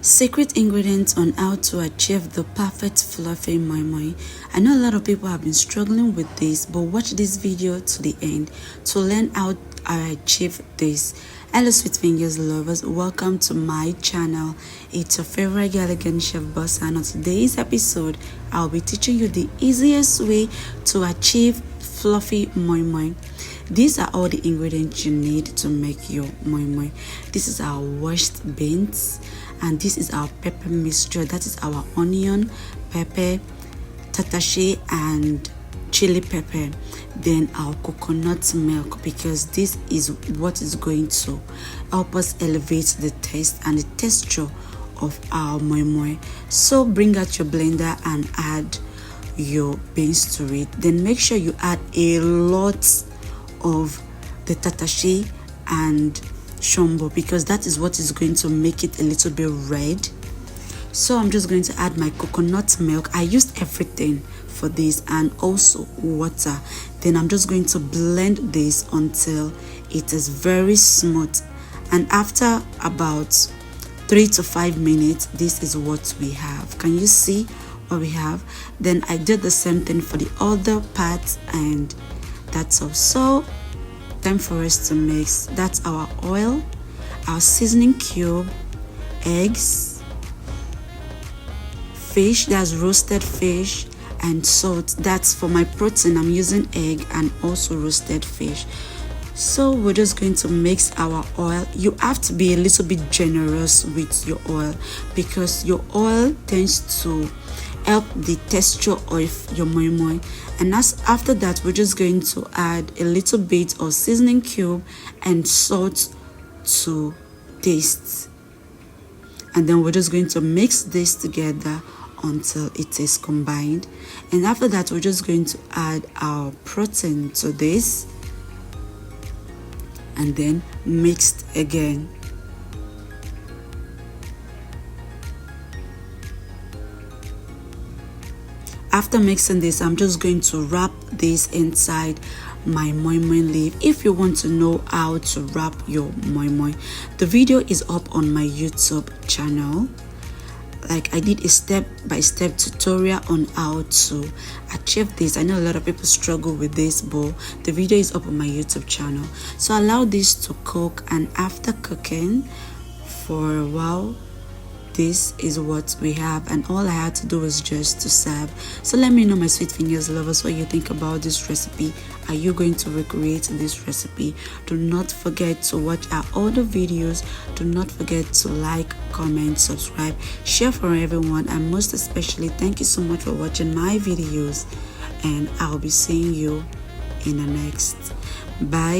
Secret ingredients on how to achieve the perfect fluffy moi moi. I know a lot of people have been struggling with this, but watch this video to the end to learn how I achieve this. Hello sweet fingers lovers, welcome to my channel. It's your favorite elegant chef boss, and on today's episode I'll be teaching you the easiest way to achieve fluffy moi moi. These are all the ingredients you need to make your moi moi. This is our washed beans, and this is our pepper mixture. That is our onion, pepper, tatashe, and chili pepper. Then our coconut milk, because this is what is going to help us elevate the taste and the texture of our moi moi. So bring out your blender and add your beans to it. Then make sure you add a lot of the tatashe and shombo, because that is what is going to make it a little bit red. So I'm just going to add my coconut milk. I used everything for this, and also water. Then I'm just going to blend this until it is very smooth, and after about 3 to 5 minutes, this is what we have. Can you see what we have? Then I did the same thing for the other part, and that's all. So time for us to mix. That's our oil, our seasoning cube, eggs, fish, that's roasted fish, and salt. That's for my protein. I'm using egg and also roasted fish. So we're just going to mix our oil. You have to be a little bit generous with your oil, because your oil tends to help the texture of your moi moi. And after that, we're just going to add a little bit of seasoning cube and salt to taste, and then we're just going to mix this together until it is combined. And after that, we're just going to add our protein to this, and then mixed again. After mixing this, I'm just going to wrap this inside my moi moi leaf. If you want to know how to wrap your moi moi, the video is up on my YouTube channel. Like, I did a step-by-step tutorial on how to achieve this. I know a lot of people struggle with this, but the video is up on my YouTube channel. So allow this to cook, and after cooking for a while, this is what we have, and all I had to do was just to serve. So let me know, my sweet fingers lovers, what you think about this recipe. Are you going to recreate this recipe? Do not forget to watch our other videos. Do not forget to like, comment, subscribe, share for everyone, and most especially, thank you so much for watching my videos, and I'll be seeing you in the next. Bye.